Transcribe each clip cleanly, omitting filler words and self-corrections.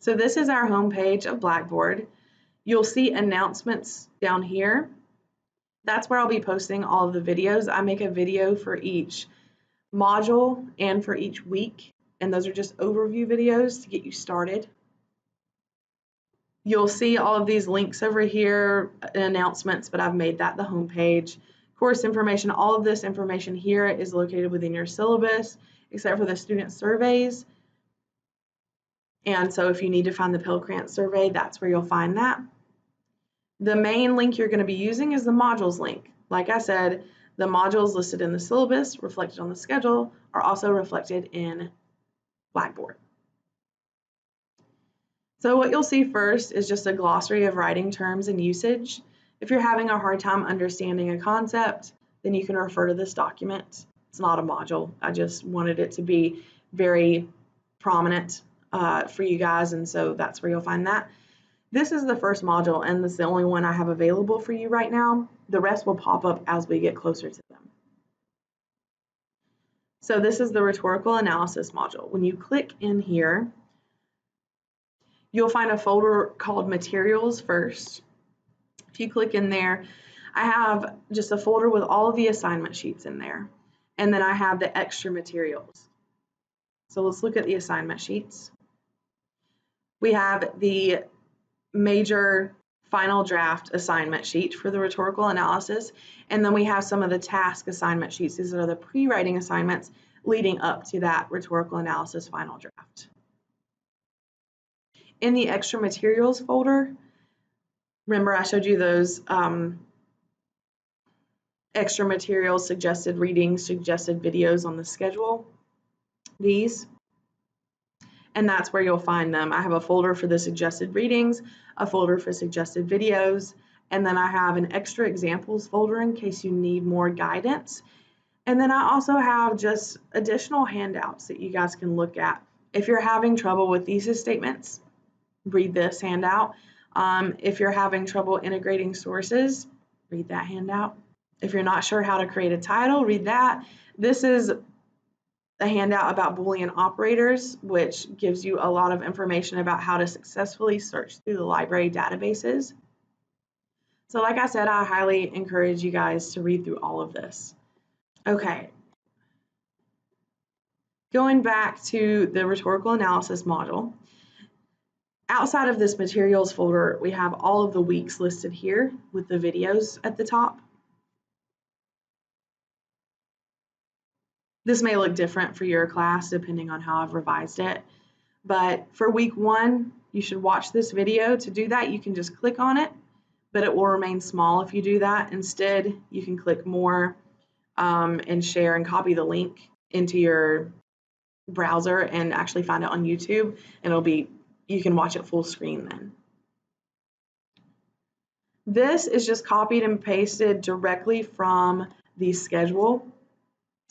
So this is our home page of Blackboard. You'll see announcements down here. That's where I'll be posting all of the videos. I make a video for each module and for each week, and those are just overview videos to get you started. You'll see all of these links over here, announcements, but I've made that the home page. Course information, all of this information here is located within your syllabus, except for the student surveys. And so if you need to find the Pell Grant survey, that's where you'll find that. The main link you're going to be using is the modules link. Like I said, the modules listed in the syllabus, reflected on the schedule, are also reflected in Blackboard. So what you'll see first is just a glossary of writing terms and usage. If you're having a hard time understanding a concept, then you can refer to this document. It's not a module. I just wanted it to be very prominent for you guys, and so that's where you'll find that. This is the first module, and this is the only one I have available for you right now. The rest will pop up as we get closer to them. So this is the rhetorical analysis module. When you click in here, you'll find a folder called materials first. If you click in there, I have just a folder with all of the assignment sheets in there, and then I have the extra materials. So let's look at the assignment sheets. We have the major final draft assignment sheet for the rhetorical analysis, and then we have some of the task assignment sheets. These are the pre-writing assignments leading up to that rhetorical analysis final draft. In the extra materials folder, remember I showed you those extra materials, suggested readings, suggested videos on the schedule, these. And that's where you'll find them. I have a folder for the suggested readings, a folder for suggested videos, and then I have an extra examples folder in case you need more guidance. And then I also have just additional handouts that you guys can look at. If you're having trouble with thesis statements, read this handout. If you're having trouble integrating sources, read that handout. If you're not sure how to create a title, read that. This is a handout about Boolean operators, which gives you a lot of information about how to successfully search through the library databases. So like I said, I highly encourage you guys to read through all of this. Okay. Going back to the rhetorical analysis module, outside of this materials folder, we have all of the weeks listed here with the videos at the top. This may look different for your class depending on how I've revised it, but for week 1, you should watch this video. To do that, you can just click on it, but it will remain small if you do that. Instead, you can click more and share and copy the link into your browser and actually find it on YouTube, and you can watch it full screen then. This is just copied and pasted directly from the schedule.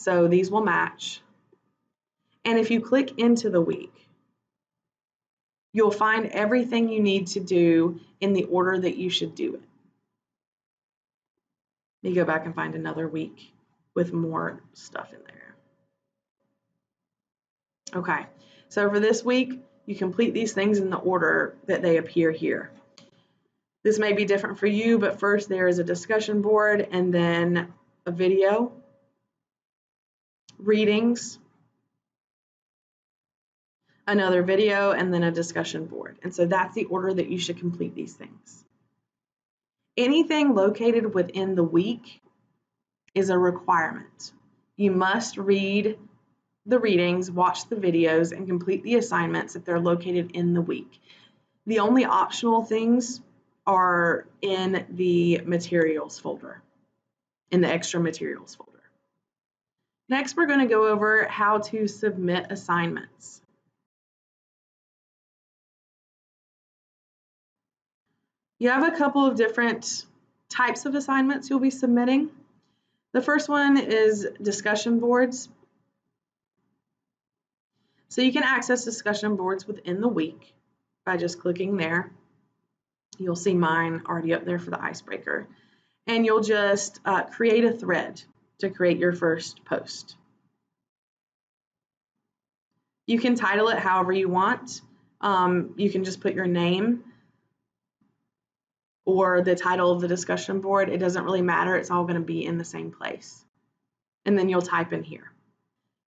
So these will match. And if you click into the week, you'll find everything you need to do in the order that you should do it. You go back and find another week with more stuff in there. Okay, so for this week, you complete these things in the order that they appear here. This may be different for you, but first there is a discussion board and then a video, readings, another video, and then a discussion board. And so that's the order that you should complete these things. Anything located within the week is a requirement. You must read the readings, watch the videos, and complete the assignments if they're located in the week. The only optional things are in the materials folder, in the extra materials folder. Next, we're going to go over how to submit assignments. You have a couple of different types of assignments you'll be submitting. The first one is discussion boards. So you can access discussion boards within the week by just clicking there. You'll see mine already up there for the icebreaker. And you'll just create a thread to create your first post. You can title it however you want. You can just put your name or the title of the discussion board. It doesn't really matter. It's all going to be in the same place. And then you'll type in here.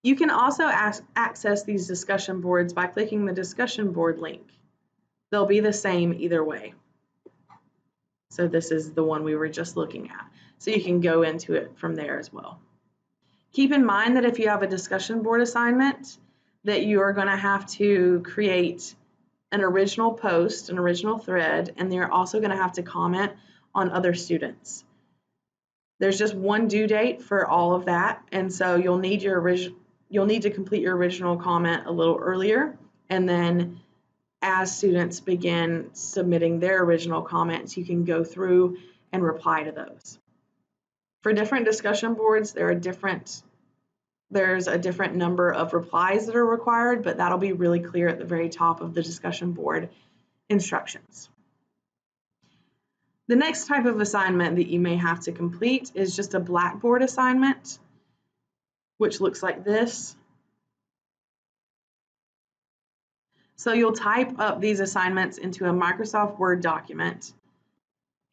You can also access these discussion boards by clicking the discussion board link. They'll be the same either way. So this is the one we were just looking at. So you can go into it from there as well. Keep in mind that if you have a discussion board assignment, that you are going to have to create an original post, an original thread, and they're also going to have to comment on other students. There's just one due date for all of that, and so you'll need to complete your original comment a little earlier, and then as students begin submitting their original comments, you can go through and reply to those. For different discussion boards, there's a different number of replies that are required, but that'll be really clear at the very top of the discussion board instructions. The next type of assignment that you may have to complete is just a Blackboard assignment, which looks like this. So you'll type up these assignments into a Microsoft Word document,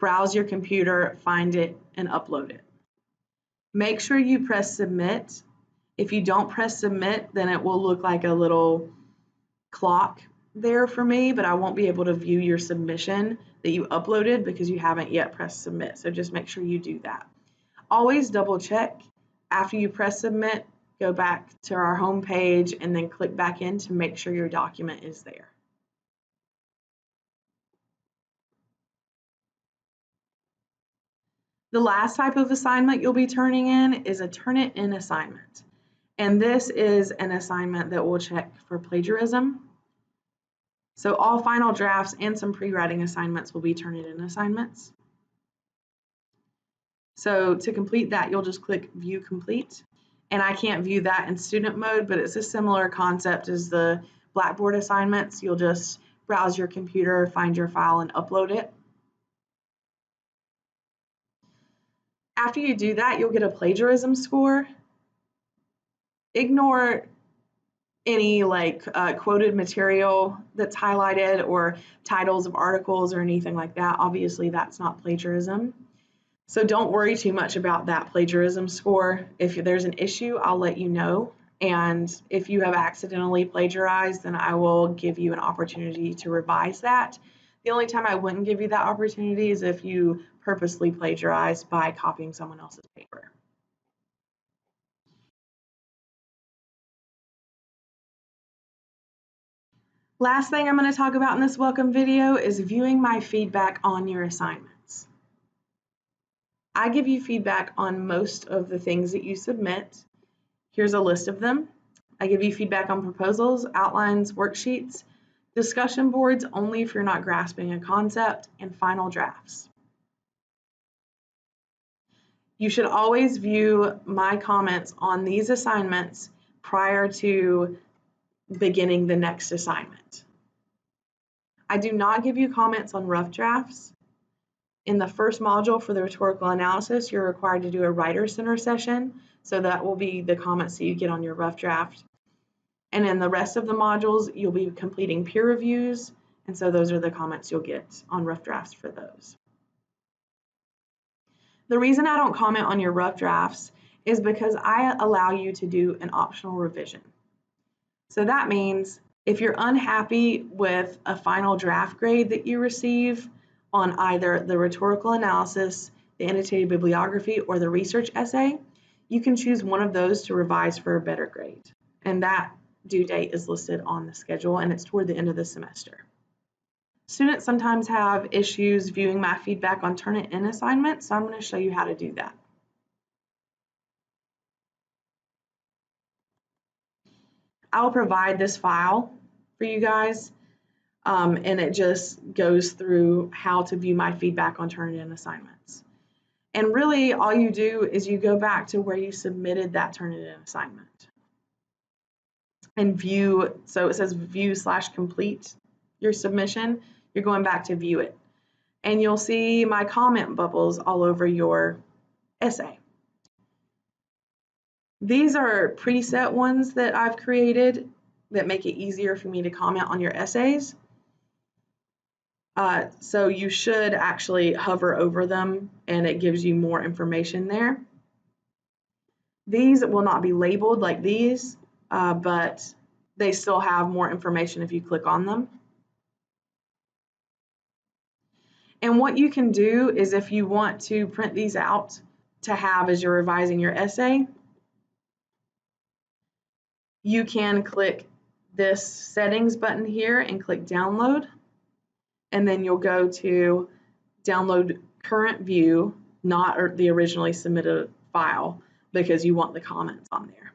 browse your computer, find it, and upload it. Make sure you press submit. If you don't press submit, then it will look like a little clock there for me, but I won't be able to view your submission that you uploaded because you haven't yet pressed submit. So just make sure you do that. Always double check after you press submit. Go back to our home page and then click back in to make sure your document is there. The last type of assignment you'll be turning in is a Turnitin assignment. And this is an assignment that will check for plagiarism. So all final drafts and some pre-writing assignments will be Turnitin assignments. So to complete that, you'll just click View Complete. And I can't view that in student mode, but it's a similar concept as the Blackboard assignments. You'll just browse your computer, find your file, and upload it. After you do that, you'll get a plagiarism score. Ignore any quoted material that's highlighted or titles of articles or anything like that. Obviously, that's not plagiarism. So don't worry too much about that plagiarism score. If there's an issue, I'll let you know. And if you have accidentally plagiarized, then I will give you an opportunity to revise that. The only time I wouldn't give you that opportunity is if you purposely plagiarize by copying someone else's paper. Last thing I'm going to talk about in this welcome video is viewing my feedback on your assignments. I give you feedback on most of the things that you submit. Here's a list of them. I give you feedback on proposals, outlines, worksheets, discussion boards only if you're not grasping a concept, and final drafts. You should always view my comments on these assignments prior to beginning the next assignment. I do not give you comments on rough drafts. In the first module for the rhetorical analysis, you're required to do a writer center session. So that will be the comments that you get on your rough draft. And in the rest of the modules, you'll be completing peer reviews. And so those are the comments you'll get on rough drafts for those. The reason I don't comment on your rough drafts is because I allow you to do an optional revision. So that means if you're unhappy with a final draft grade that you receive on either the rhetorical analysis, the annotated bibliography, or the research essay, you can choose one of those to revise for a better grade. And that due date is listed on the schedule, and it's toward the end of the semester. Students sometimes have issues viewing my feedback on Turnitin assignments, so I'm going to show you how to do that. I'll provide this file for you guys, and it just goes through how to view my feedback on Turnitin assignments. And really, all you do is you go back to where you submitted that Turnitin assignment and view. So it says view/complete your submission. You're going back to view it. And you'll see my comment bubbles all over your essay. These are preset ones that I've created. that make it easier for me to comment on your essays. So you should actually hover over them and it gives you more information there. These will not be labeled like these, but they still have more information if you click on them. And what you can do is if you want to print these out to have as you're revising your essay, you can click this settings button here and click download. And then you'll go to download current view, not the originally submitted file, because you want the comments on there.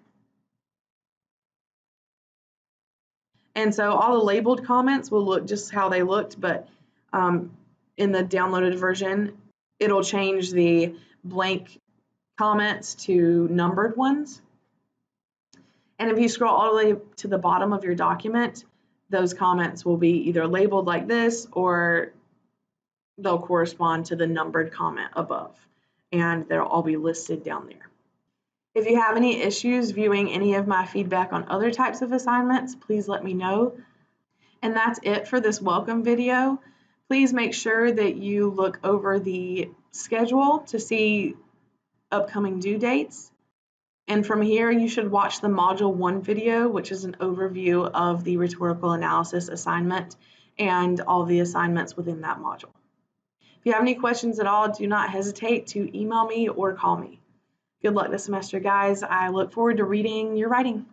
And so all the labeled comments will look just how they looked, but in the downloaded version, it'll change the blank comments to numbered ones. And if you scroll all the way to the bottom of your document, those comments will be either labeled like this or they'll correspond to the numbered comment above, and they'll all be listed down there. If you have any issues viewing any of my feedback on other types of assignments, please let me know. And that's it for this welcome video. Please make sure that you look over the schedule to see upcoming due dates. And from here, you should watch the Module 1 video, which is an overview of the rhetorical analysis assignment and all the assignments within that module. If you have any questions at all, do not hesitate to email me or call me. Good luck this semester, guys. I look forward to reading your writing.